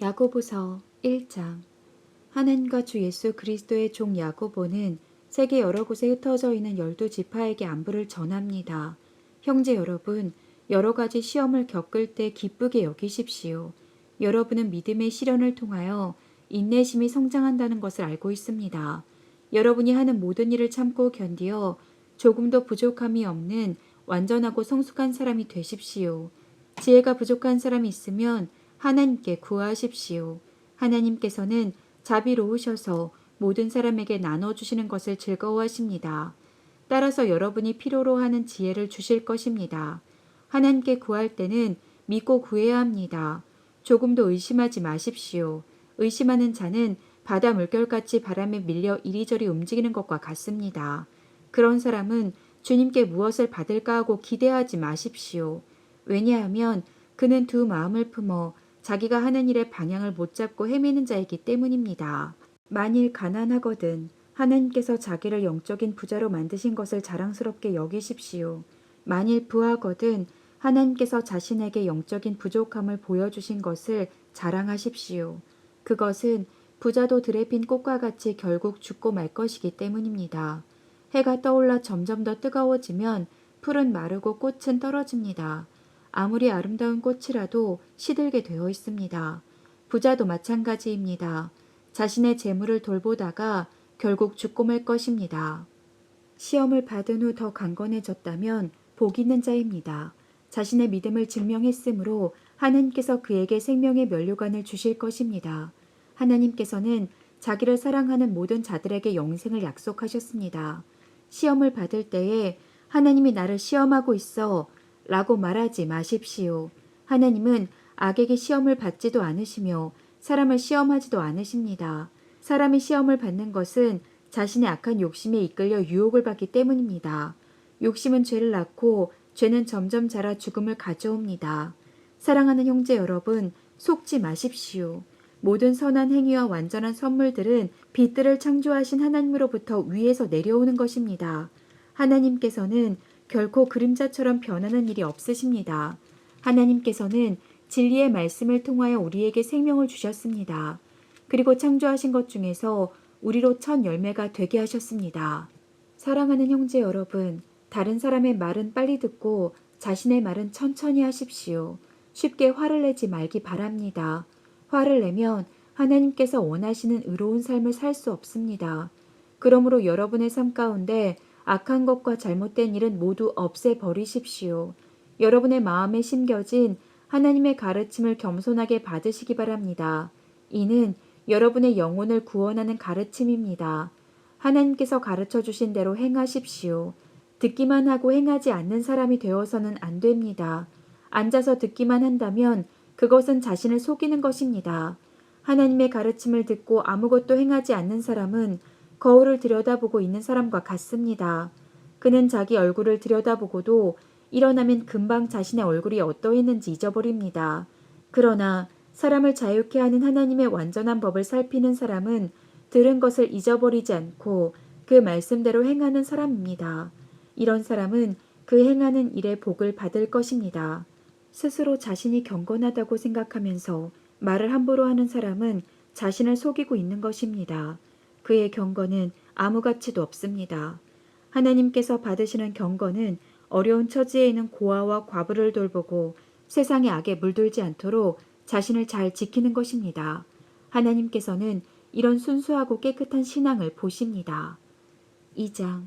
야고보서 1장. 하나님과 주 예수 그리스도의 종 야고보는 세계 여러 곳에 흩어져 있는 12지파에게 안부를 전합니다. 형제 여러분, 여러 가지 시험을 겪을 때 기쁘게 여기십시오. 여러분은 믿음의 시련을 통하여 인내심이 성장한다는 것을 알고 있습니다. 여러분이 하는 모든 일을 참고 견디어 조금도 부족함이 없는 완전하고 성숙한 사람이 되십시오. 지혜가 부족한 사람이 있으면 하나님께 구하십시오. 하나님께서는 자비로우셔서 모든 사람에게 나눠주시는 것을 즐거워하십니다. 따라서 여러분이 필요로 하는 지혜를 주실 것입니다. 하나님께 구할 때는 믿고 구해야 합니다. 조금도 의심하지 마십시오. 의심하는 자는 바다 물결같이 바람에 밀려 이리저리 움직이는 것과 같습니다. 그런 사람은 주님께 무엇을 받을까 하고 기대하지 마십시오. 왜냐하면 그는 두 마음을 품어 자기가 하는 일의 방향을 못 잡고 헤매는 자이기 때문입니다. 만일 가난하거든 하나님께서 자기를 영적인 부자로 만드신 것을 자랑스럽게 여기십시오. 만일 부하거든 하나님께서 자신에게 영적인 부족함을 보여주신 것을 자랑하십시오. 그것은 부자도 들에 핀 꽃과 같이 결국 죽고 말 것이기 때문입니다. 해가 떠올라 점점 더 뜨거워지면 풀은 마르고 꽃은 떨어집니다. 아무리 아름다운 꽃이라도 시들게 되어 있습니다. 부자도 마찬가지입니다. 자신의 재물을 돌보다가 결국 죽고 말 것입니다. 시험을 받은 후 더 강건해졌다면 복 있는 자입니다. 자신의 믿음을 증명했으므로 하나님께서 그에게 생명의 면류관을 주실 것입니다. 하나님께서는 자기를 사랑하는 모든 자들에게 영생을 약속하셨습니다. 시험을 받을 때에 하나님이 나를 시험하고 있어 라고 말하지 마십시오. 하나님은 악에게 시험을 받지도 않으시며 사람을 시험하지도 않으십니다. 사람이 시험을 받는 것은 자신의 악한 욕심에 이끌려 유혹을 받기 때문입니다. 욕심은 죄를 낳고 죄는 점점 자라 죽음을 가져옵니다. 사랑하는 형제 여러분, 속지 마십시오. 모든 선한 행위와 완전한 선물들은 빛들을 창조하신 하나님으로부터 위에서 내려오는 것입니다. 하나님께서는 결코 그림자처럼 변하는 일이 없으십니다. 하나님께서는 진리의 말씀을 통하여 우리에게 생명을 주셨습니다. 그리고 창조하신 것 중에서 우리로 첫 열매가 되게 하셨습니다. 사랑하는 형제 여러분, 다른 사람의 말은 빨리 듣고 자신의 말은 천천히 하십시오. 쉽게 화를 내지 말기 바랍니다. 화를 내면 하나님께서 원하시는 의로운 삶을 살 수 없습니다. 그러므로 여러분의 삶 가운데 악한 것과 잘못된 일은 모두 없애버리십시오. 여러분의 마음에 심겨진 하나님의 가르침을 겸손하게 받으시기 바랍니다. 이는 여러분의 영혼을 구원하는 가르침입니다. 하나님께서 가르쳐 주신 대로 행하십시오. 듣기만 하고 행하지 않는 사람이 되어서는 안 됩니다. 앉아서 듣기만 한다면 그것은 자신을 속이는 것입니다. 하나님의 가르침을 듣고 아무것도 행하지 않는 사람은 거울을 들여다보고 있는 사람과 같습니다. 그는 자기 얼굴을 들여다보고도 일어나면 금방 자신의 얼굴이 어떠했는지 잊어버립니다. 그러나 사람을 자유케 하는 하나님의 완전한 법을 살피는 사람은 들은 것을 잊어버리지 않고 그 말씀대로 행하는 사람입니다. 이런 사람은 그 행하는 일의 복을 받을 것입니다. 스스로 자신이 경건하다고 생각하면서 말을 함부로 하는 사람은 자신을 속이고 있는 것입니다. 그의 경건은 아무 가치도 없습니다. 하나님께서 받으시는 경건은 어려운 처지에 있는 고아와 과부를 돌보고 세상의 악에 물들지 않도록 자신을 잘 지키는 것입니다. 하나님께서는 이런 순수하고 깨끗한 신앙을 보십니다. 2장.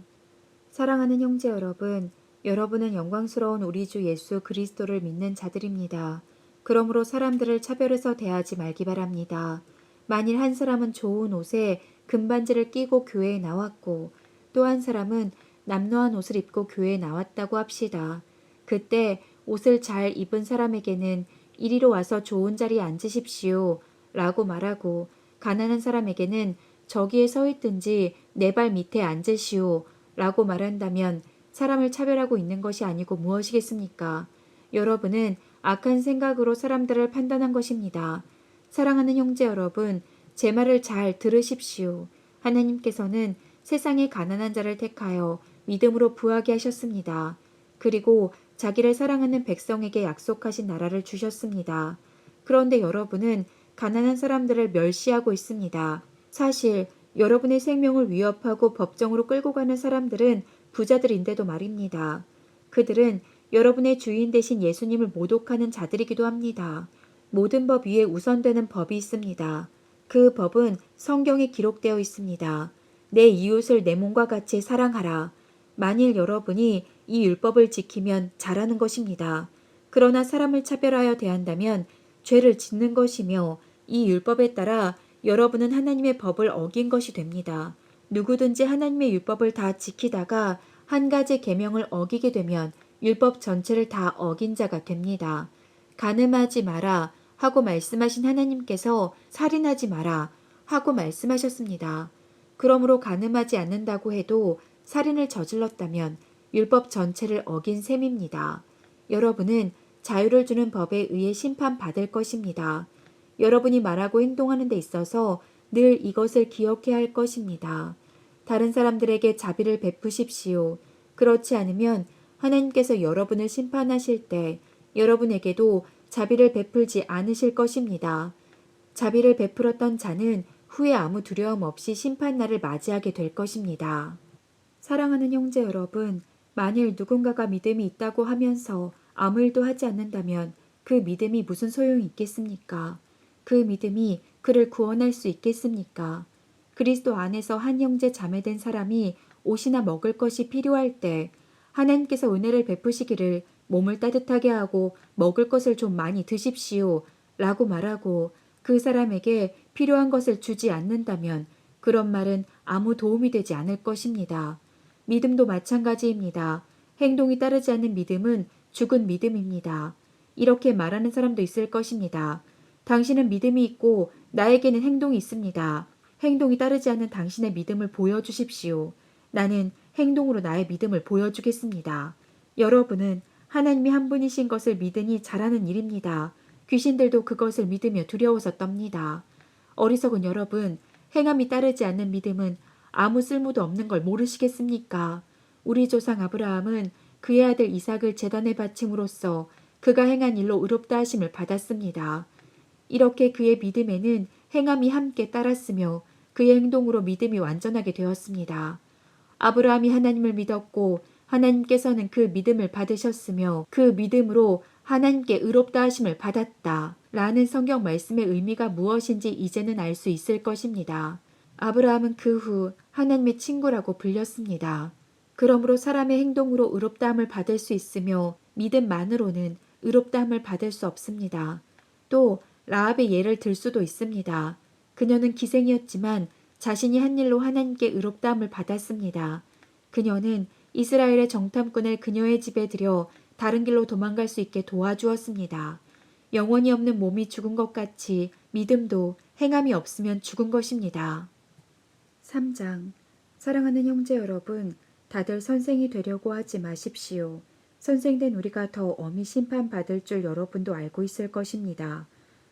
사랑하는 형제 여러분, 여러분은 영광스러운 우리 주 예수 그리스도를 믿는 자들입니다. 그러므로 사람들을 차별해서 대하지 말기 바랍니다. 만일 한 사람은 좋은 옷에 금반지를 끼고 교회에 나왔고 또 한 사람은 남노한 옷을 입고 교회에 나왔다고 합시다. 그때 옷을 잘 입은 사람에게는 이리로 와서 좋은 자리에 앉으십시오 라고 말하고 가난한 사람에게는 저기에 서 있든지 내 발 밑에 앉으시오 라고 말한다면 사람을 차별하고 있는 것이 아니고 무엇이겠습니까? 여러분은 악한 생각으로 사람들을 판단한 것입니다. 사랑하는 형제 여러분, 제 말을 잘 들으십시오. 하나님께서는 세상의 가난한 자를 택하여 믿음으로 부하게 하셨습니다. 그리고 자기를 사랑하는 백성에게 약속하신 나라를 주셨습니다. 그런데 여러분은 가난한 사람들을 멸시하고 있습니다. 사실 여러분의 생명을 위협하고 법정으로 끌고 가는 사람들은 부자들인데도 말입니다. 그들은 여러분의 주인 되신 예수님을 모독하는 자들이기도 합니다. 모든 법 위에 우선되는 법이 있습니다. 그 법은 성경에 기록되어 있습니다. 내 이웃을 내 몸과 같이 사랑하라. 만일 여러분이 이 율법을 지키면 잘하는 것입니다. 그러나 사람을 차별하여 대한다면 죄를 짓는 것이며 이 율법에 따라 여러분은 하나님의 법을 어긴 것이 됩니다. 누구든지 하나님의 율법을 다 지키다가 한 가지 계명을 어기게 되면 율법 전체를 다 어긴 자가 됩니다. 간음하지 마라 하고 말씀하신 하나님께서 살인하지 마라 하고 말씀하셨습니다. 그러므로 간음하지 않는다고 해도 살인을 저질렀다면 율법 전체를 어긴 셈입니다. 여러분은 자유를 주는 법에 의해 심판받을 것입니다. 여러분이 말하고 행동하는 데 있어서 늘 이것을 기억해야 할 것입니다. 다른 사람들에게 자비를 베푸십시오. 그렇지 않으면 하나님께서 여러분을 심판하실 때 여러분에게도 자비를 베풀지 않으실 것입니다. 자비를 베풀었던 자는 후에 아무 두려움 없이 심판날을 맞이하게 될 것입니다. 사랑하는 형제 여러분, 만일 누군가가 믿음이 있다고 하면서 아무 일도 하지 않는다면 그 믿음이 무슨 소용이 있겠습니까? 그 믿음이 그를 구원할 수 있겠습니까? 그리스도 안에서 한 형제 자매된 사람이 옷이나 먹을 것이 필요할 때 하나님께서 은혜를 베푸시기를 몸을 따뜻하게 하고 먹을 것을 좀 많이 드십시오 라고 말하고 그 사람에게 필요한 것을 주지 않는다면 그런 말은 아무 도움이 되지 않을 것입니다. 믿음도 마찬가지입니다. 행동이 따르지 않는 믿음은 죽은 믿음입니다. 이렇게 말하는 사람도 있을 것입니다. 당신은 믿음이 있고 나에게는 행동이 있습니다. 행동이 따르지 않는 당신의 믿음을 보여주십시오. 나는 행동으로 나의 믿음을 보여주겠습니다. 여러분은 하나님이 한 분이신 것을 믿으니 잘하는 일입니다. 귀신들도 그것을 믿으며 두려워서 떱니다. 어리석은 여러분, 행함이 따르지 않는 믿음은 아무 쓸모도 없는 걸 모르시겠습니까? 우리 조상 아브라함은 그의 아들 이삭을 제단에 바침으로써 그가 행한 일로 의롭다 하심을 받았습니다. 이렇게 그의 믿음에는 행함이 함께 따랐으며 그의 행동으로 믿음이 완전하게 되었습니다. 아브라함이 하나님을 믿었고 하나님께서는 그 믿음을 받으셨으며 그 믿음으로 하나님께 의롭다 하심을 받았다. 라는 성경 말씀의 의미가 무엇인지 이제는 알 수 있을 것입니다. 아브라함은 그 후 하나님의 친구라고 불렸습니다. 그러므로 사람의 행동으로 의롭다함을 받을 수 있으며 믿음만으로는 의롭다함을 받을 수 없습니다. 또 라합의 예를 들 수도 있습니다. 그녀는 기생이었지만 자신이 한 일로 하나님께 의롭다함을 받았습니다. 그녀는 이스라엘의 정탐꾼을 그녀의 집에 들여 다른 길로 도망갈 수 있게 도와주었습니다. 영혼이 없는 몸이 죽은 것 같이 믿음도 행함이 없으면 죽은 것입니다. 3장. 사랑하는 형제 여러분, 다들 선생이 되려고 하지 마십시오. 선생된 우리가 더 엄히 심판받을 줄 여러분도 알고 있을 것입니다.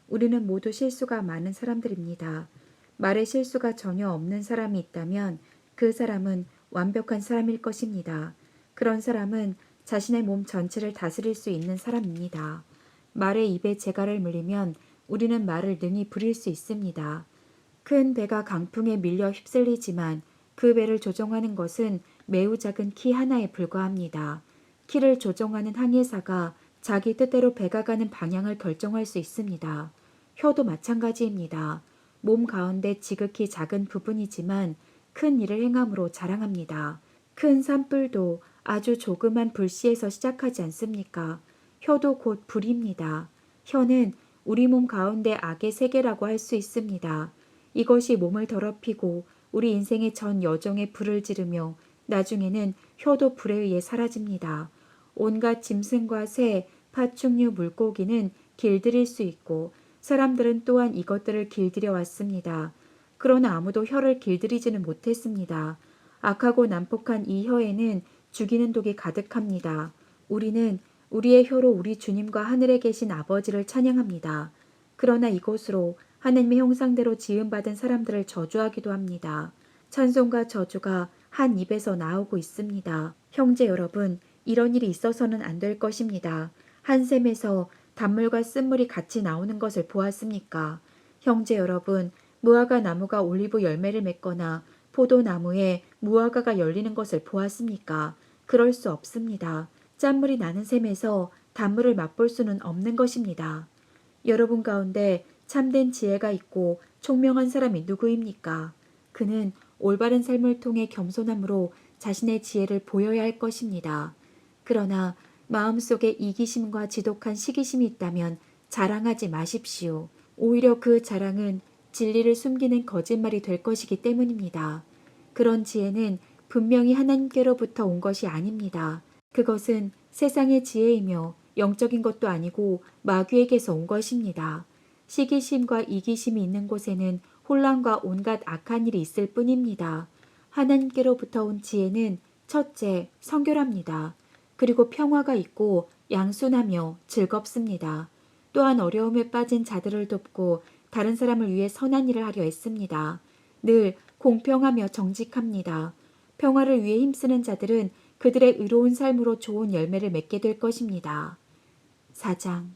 우리는 모두 실수가 많은 사람들입니다. 말에 실수가 전혀 없는 사람이 있다면 그 사람은 완벽한 사람일 것입니다. 그런 사람은 자신의 몸 전체를 다스릴 수 있는 사람입니다. 말의 입에 재갈을 물리면 우리는 말을 능히 부릴 수 있습니다. 큰 배가 강풍에 밀려 휩쓸리지만 그 배를 조종하는 것은 매우 작은 키 하나에 불과합니다. 키를 조종하는 항해사가 자기 뜻대로 배가 가는 방향을 결정할 수 있습니다. 혀도 마찬가지입니다. 몸 가운데 지극히 작은 부분이지만 큰 일을 행함으로 자랑합니다. 큰 산불도 아주 조그만 불씨에서 시작하지 않습니까? 혀도 곧 불입니다. 혀는 우리 몸 가운데 악의 세계라고 할 수 있습니다. 이것이 몸을 더럽히고 우리 인생의 전 여정에 불을 지르며 나중에는 혀도 불에 의해 사라집니다. 온갖 짐승과 새, 파충류, 물고기는 길들일 수 있고 사람들은 또한 이것들을 길들여 왔습니다. 그러나 아무도 혀를 길들이지는 못했습니다. 악하고 난폭한 이 혀에는 죽이는 독이 가득합니다. 우리는 우리의 혀로 우리 주님과 하늘에 계신 아버지를 찬양합니다. 그러나 이것으로 하나님의 형상대로 지음받은 사람들을 저주하기도 합니다. 찬송과 저주가 한 입에서 나오고 있습니다. 형제 여러분, 이런 일이 있어서는 안 될 것입니다. 한 샘에서 단물과 쓴물이 같이 나오는 것을 보았습니까? 형제 여러분, 무화과 나무가 올리브 열매를 맺거나 포도나무에 무화과가 열리는 것을 보았습니까? 그럴 수 없습니다. 짠물이 나는 샘에서 단물을 맛볼 수는 없는 것입니다. 여러분 가운데 참된 지혜가 있고 총명한 사람이 누구입니까? 그는 올바른 삶을 통해 겸손함으로 자신의 지혜를 보여야 할 것입니다. 그러나 마음속에 이기심과 지독한 시기심이 있다면 자랑하지 마십시오. 오히려 그 자랑은 진리를 숨기는 거짓말이 될 것이기 때문입니다. 그런 지혜는 분명히 하나님께로부터 온 것이 아닙니다. 그것은 세상의 지혜이며 영적인 것도 아니고 마귀에게서 온 것입니다. 시기심과 이기심이 있는 곳에는 혼란과 온갖 악한 일이 있을 뿐입니다. 하나님께로부터 온 지혜는 첫째, 성결합니다. 그리고 평화가 있고 양순하며 즐겁습니다. 또한 어려움에 빠진 자들을 돕고 다른 사람을 위해 선한 일을 하려 했습니다. 늘 공평하며 정직합니다. 평화를 위해 힘쓰는 자들은 그들의 의로운 삶으로 좋은 열매를 맺게 될 것입니다. 4장.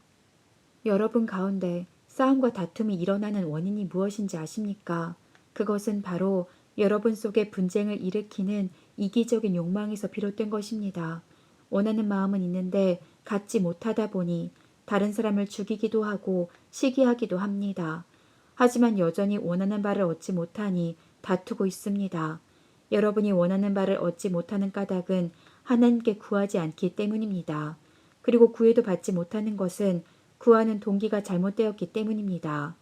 여러분 가운데 싸움과 다툼이 일어나는 원인이 무엇인지 아십니까? 그것은 바로 여러분 속에 분쟁을 일으키는 이기적인 욕망에서 비롯된 것입니다. 원하는 마음은 있는데 갖지 못하다 보니 다른 사람을 죽이기도 하고 시기하기도 합니다. 하지만 여전히 원하는 바를 얻지 못하니 다투고 있습니다. 여러분이 원하는 바를 얻지 못하는 까닭은 하나님께 구하지 않기 때문입니다. 그리고 구해도 받지 못하는 것은 구하는 동기가 잘못되었기 때문입니다.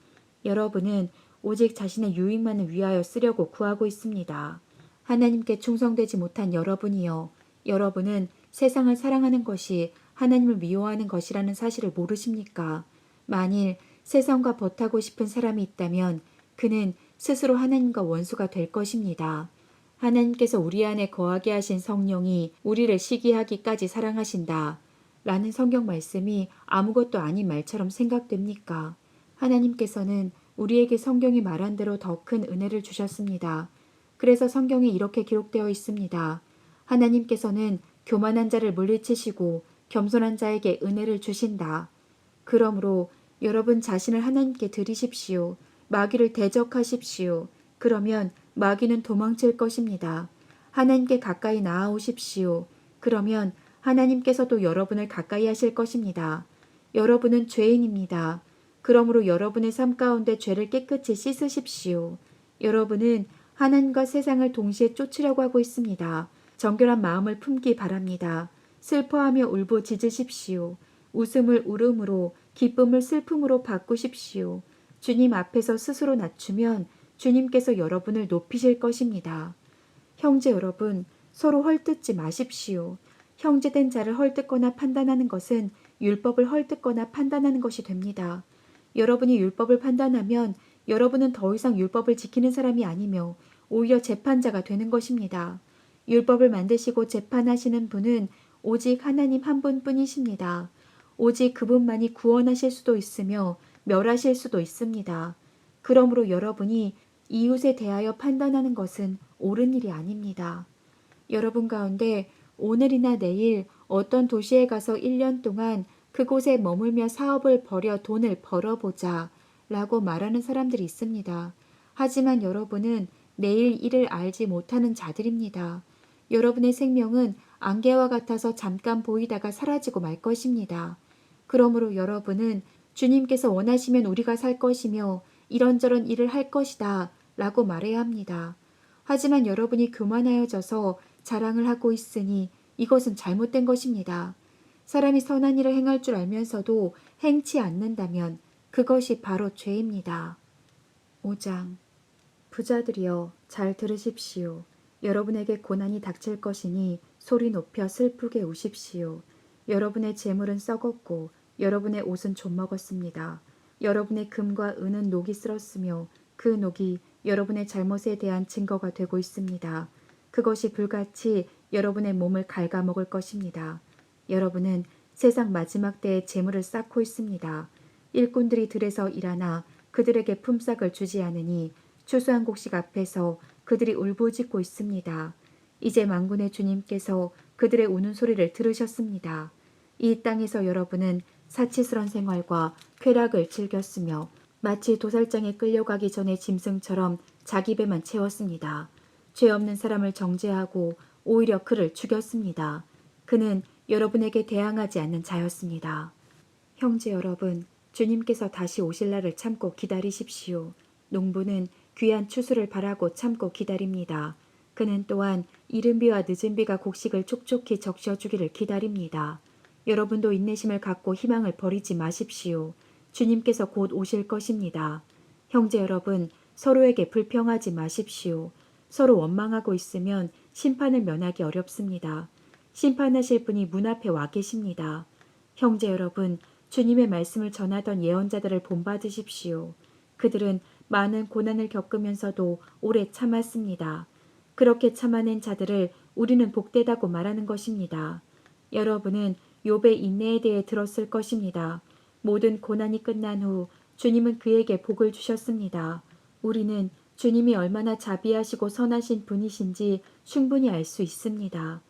여러분은 오직 자신의 유익만을 위하여 쓰려고 구하고 있습니다. 하나님께 충성되지 못한 여러분이요. 여러분은 세상을 사랑하는 것이 하나님을 미워하는 것이라는 사실을 모르십니까? 만일 세상과 벗하고 싶은 사람이 있다면 그는 스스로 하나님과 원수가 될 것입니다. 하나님께서 우리 안에 거하게 하신 성령이 우리를 시기하기까지 사랑하신다. 라는 성경 말씀이 아무것도 아닌 말처럼 생각됩니까? 하나님께서는 우리에게 성경이 말한 대로 더 큰 은혜를 주셨습니다. 그래서 성경에 이렇게 기록되어 있습니다. 하나님께서는 교만한 자를 물리치시고 겸손한 자에게 은혜를 주신다. 그러므로 여러분 자신을 하나님께 드리십시오. 마귀를 대적하십시오. 그러면 마귀는 도망칠 것입니다. 하나님께 가까이 나아오십시오. 그러면 하나님께서도 여러분을 가까이 하실 것입니다. 여러분은 죄인입니다. 그러므로 여러분의 삶 가운데 죄를 깨끗이 씻으십시오. 여러분은 하나님과 세상을 동시에 쫓으려고 하고 있습니다. 정결한 마음을 품기 바랍니다. 슬퍼하며 울부짖으십시오. 웃음을 울음으로, 기쁨을 슬픔으로 바꾸십시오. 주님 앞에서 스스로 낮추면 주님께서 여러분을 높이실 것입니다. 형제 여러분, 서로 헐뜯지 마십시오. 형제된 자를 헐뜯거나 판단하는 것은 율법을 헐뜯거나 판단하는 것이 됩니다. 여러분이 율법을 판단하면 여러분은 더 이상 율법을 지키는 사람이 아니며 오히려 재판자가 되는 것입니다. 율법을 만드시고 재판하시는 분은 오직 하나님 한 분뿐이십니다. 오직 그분만이 구원하실 수도 있으며 멸하실 수도 있습니다. 그러므로 여러분이 이웃에 대하여 판단하는 것은 옳은 일이 아닙니다. 여러분 가운데 오늘이나 내일 어떤 도시에 가서 1년 동안 그곳에 머물며 사업을 벌여 돈을 벌어보자 라고 말하는 사람들이 있습니다. 하지만 여러분은 내일 일을 알지 못하는 자들입니다. 여러분의 생명은 안개와 같아서 잠깐 보이다가 사라지고 말 것입니다. 그러므로 여러분은 주님께서 원하시면 우리가 살 것이며 이런저런 일을 할 것이다 라고 말해야 합니다. 하지만 여러분이 교만하여져서 자랑을 하고 있으니 이것은 잘못된 것입니다. 사람이 선한 일을 행할 줄 알면서도 행치 않는다면 그것이 바로 죄입니다. 5장. 부자들이여 잘 들으십시오. 여러분에게 고난이 닥칠 것이니 소리 높여 슬프게 우십시오. 여러분의 재물은 썩었고 여러분의 옷은 좀먹었습니다. 여러분의 금과 은은 녹이 쓸었으며 그 녹이 여러분의 잘못에 대한 증거가 되고 있습니다. 그것이 불같이 여러분의 몸을 갉아먹을 것입니다. 여러분은 세상 마지막 때에 재물을 쌓고 있습니다. 일꾼들이 들에서 일하나 그들에게 품삯을 주지 않으니 추수한 곡식 앞에서 그들이 울부짖고 있습니다. 이제 만군의 주님께서 그들의 우는 소리를 들으셨습니다. 이 땅에서 여러분은 사치스런 생활과 쾌락을 즐겼으며 마치 도살장에 끌려가기 전에 짐승처럼 자기 배만 채웠습니다. 죄 없는 사람을 정죄하고 오히려 그를 죽였습니다. 그는 여러분에게 대항하지 않는 자였습니다. 형제 여러분, 주님께서 다시 오실 날을 참고 기다리십시오. 농부는 귀한 추수를 바라고 참고 기다립니다. 그는 또한 이른 비와 늦은 비가 곡식을 촉촉히 적셔주기를 기다립니다. 여러분도 인내심을 갖고 희망을 버리지 마십시오. 주님께서 곧 오실 것입니다. 형제 여러분, 서로에게 불평하지 마십시오. 서로 원망하고 있으면 심판을 면하기 어렵습니다. 심판하실 분이 문 앞에 와 계십니다. 형제 여러분, 주님의 말씀을 전하던 예언자들을 본받으십시오. 그들은 많은 고난을 겪으면서도 오래 참았습니다. 그렇게 참아낸 자들을 우리는 복되다고 말하는 것입니다. 여러분은 욥의 인내에 대해 들었을 것입니다. 모든 고난이 끝난 후 주님은 그에게 복을 주셨습니다. 우리는 주님이 얼마나 자비하시고 선하신 분이신지 충분히 알 수 있습니다.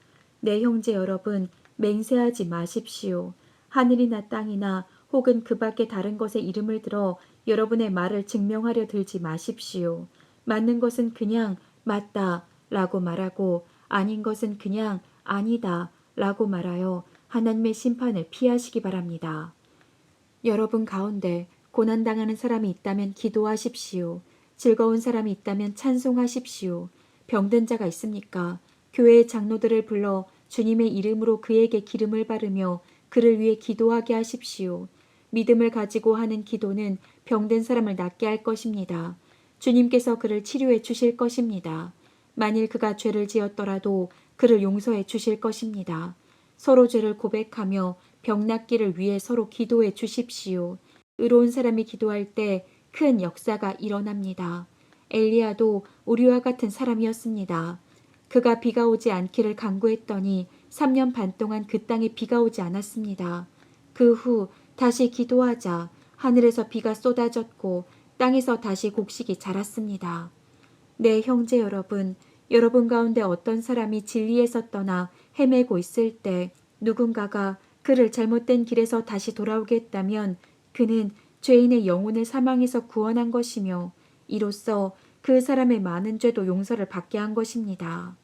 내 형제 여러분, 맹세하지 마십시오. 하늘이나 땅이나 혹은 그 밖에 다른 것의 이름을 들어 여러분의 말을 증명하려 들지 마십시오. 맞는 것은 그냥 맞다 라고 말하고 아닌 것은 그냥 아니다 라고 말하여 하나님의 심판을 피하시기 바랍니다. 여러분 가운데 고난당하는 사람이 있다면 기도하십시오. 즐거운 사람이 있다면 찬송하십시오. 병든 자가 있습니까? 교회의 장로들을 불러 주님의 이름으로 그에게 기름을 바르며 그를 위해 기도하게 하십시오. 믿음을 가지고 하는 기도는 병든 사람을 낫게 할 것입니다. 주님께서 그를 치료해 주실 것입니다. 만일 그가 죄를 지었더라도 그를 용서해 주실 것입니다. 서로 죄를 고백하며 병 낫기를 위해 서로 기도해 주십시오. 의로운 사람이 기도할 때 큰 역사가 일어납니다. 엘리야도 우리와 같은 사람이었습니다. 그가 비가 오지 않기를 간구했더니 3년 반 동안 그 땅에 비가 오지 않았습니다. 그 후 다시 기도하자 하늘에서 비가 쏟아졌고 땅에서 다시 곡식이 자랐습니다. 네, 형제 여러분, 여러분 가운데 어떤 사람이 진리에서 떠나 헤매고 있을 때 누군가가 그를 잘못된 길에서 다시 돌아오게 했다면 그는 죄인의 영혼을 사망에서 구원한 것이며 이로써 그 사람의 많은 죄도 용서를 받게 한 것입니다.